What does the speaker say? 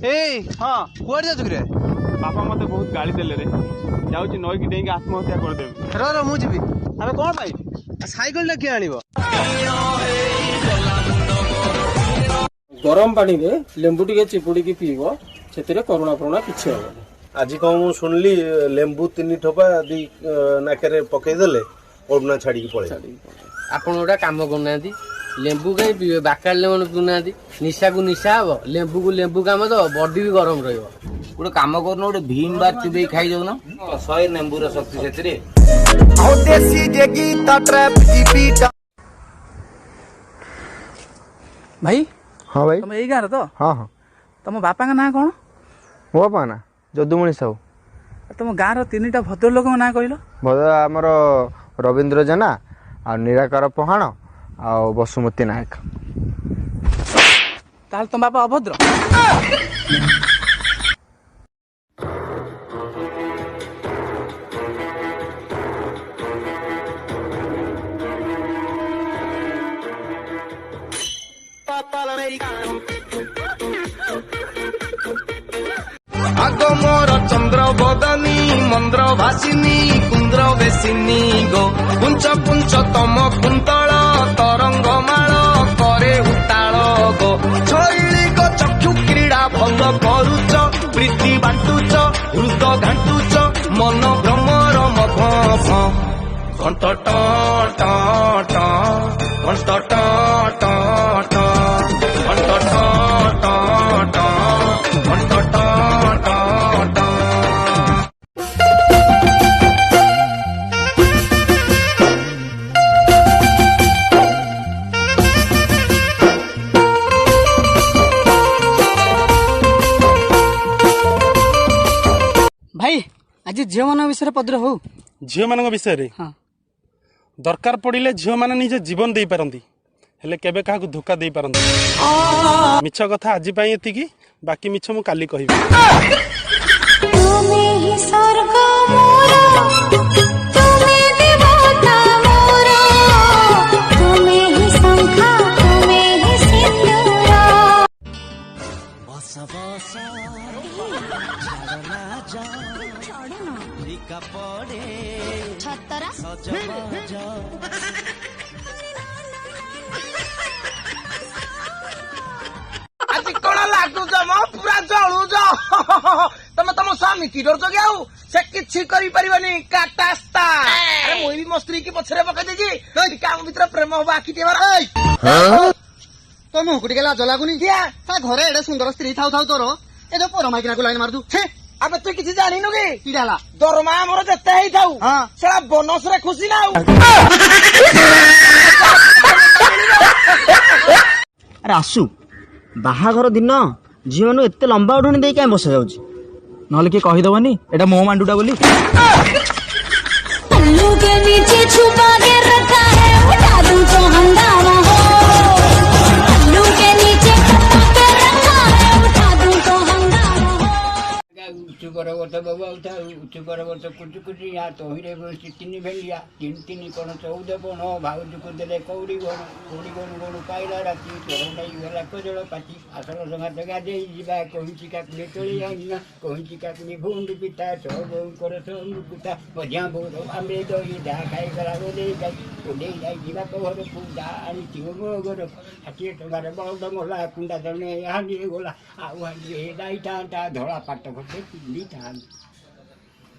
ए हाँ कुआड़े जाऊ रे बापा मते बहुत गाली देले रे जाउची नई की डेंगे आत्महत्या कर देबे रो मु जीवी अबे कोन भाई साइकिल टा किए आनिबो गरम पानी रे लेंबू टिके चिपुड़ी की पीबो सेतिरे करुणा करुणा किछि होबो आज कौन मु सुनली लेंबू 3 ठोपा दी नाकरे पकई देले ओबना छाड़ी की पळे आपण गोटा काम करनांती लेंबू कहीं पीवे बाकार लेमन पीना निशा को निशा हम लेंबू काम दो बॉडी भी गरम रहिबो गोटे काम करनो गोटे भीम बार चुबे खाई जाऊ ना 100 लेंबूर शक्ति सेतिरे भाई हाँ भाई तुम यही गाँव तो हाँ हाँ तुम बापा का ना कौन मो बापा ना जदुमणि साहू तुम गाँव तीन भद्र लोक ना कहल भद्र आमर रवींद्र जेना आ निराकार पहाण आ बसुमती नायक ताल तुम बापा अभद्र आगो मोर चंद्र बदनी मंद्र भासिनी कुंद्र बेसिनी गो पुंच पुंच तम कुंतल तरंग माल करे उताल गो शैली गो चक्षु क्रीड़ा भंग करुच प्रीति बांटुच हृद घाटुच मन भ्रमर मभ घंट ट ट ट घंट ट ट ट घंट ट ट ट घंट ट भाई आज झील मान विषय पद्र हो झील मान विषय हाँ दरकार पड़िले झील मैंने निजे जीवन दे पारंती हेले केबे काहाकु धोखा दे पारंती मिछ कथा आज पई एतिकी बाकी मिछ मु काली कहिबी तुमे ही स्वर्ग मोरा तुमे देवता मोरा तुमे ही शंखा तुमे ही सिंदूरा बस बस छाड़ना जा छाड़ना लिका पड़े छतरा सजबाज आज कौन लागुच म पूरा जलुच तमे तम स्वामी की डर क्या से किछि करि परिबनी काटास्ता अरे मोई भी मो स्त्री की पछरे पकई देजी काम भीतर प्रेम हो बाकी तेवर तो मुह कुटी लाज लागुनी क्या ता घरे एडे सुंदर स्त्री थाउ थाउ तोर ए जो परमाइकिना को लाइन मार दू छे अबे तू किछि जानिनु की किडाला दरमा हमर जते हेई थाउ हां सेला बोनस रे खुशी ना अरे आसु बाहाघर दिन झीवन एत लंबा उठनी दे क्या बसा जाऊँ ना किए कहीदबनी एटा मो मांडूटा बोली पल्लू के नीचे छुपा के रखा है उठा दूं तो हंगामा हो पल्लू के नीचे छुपा के रखा है उठा दूं तो हंगामा हो उच्च कर गोटे बाबा उठा उच्च कर गोटे कुचु कुचु यहाँ तो हिरे बसी तीन भेलिया तीन तीन कौन 14 बण भाउज को देले कौड़ी गणु गणु पाइला राति तोर नहीं गला कजल पाती आसल संगा जगह दे जीवा कहीं का कुले तोड़ी आइना कहीं का कुले भूंड पिता सब कर सब पिता बजा बोल आमे दही दा खाई गला बोले गाई ओले जाई जीवा कहर पूजा आनी तिओ गोगर हाथी टंगार बलद मला कुंडा दने हानी गोला आउ हानी दाई ता धड़ा पाट घटे पिंडी था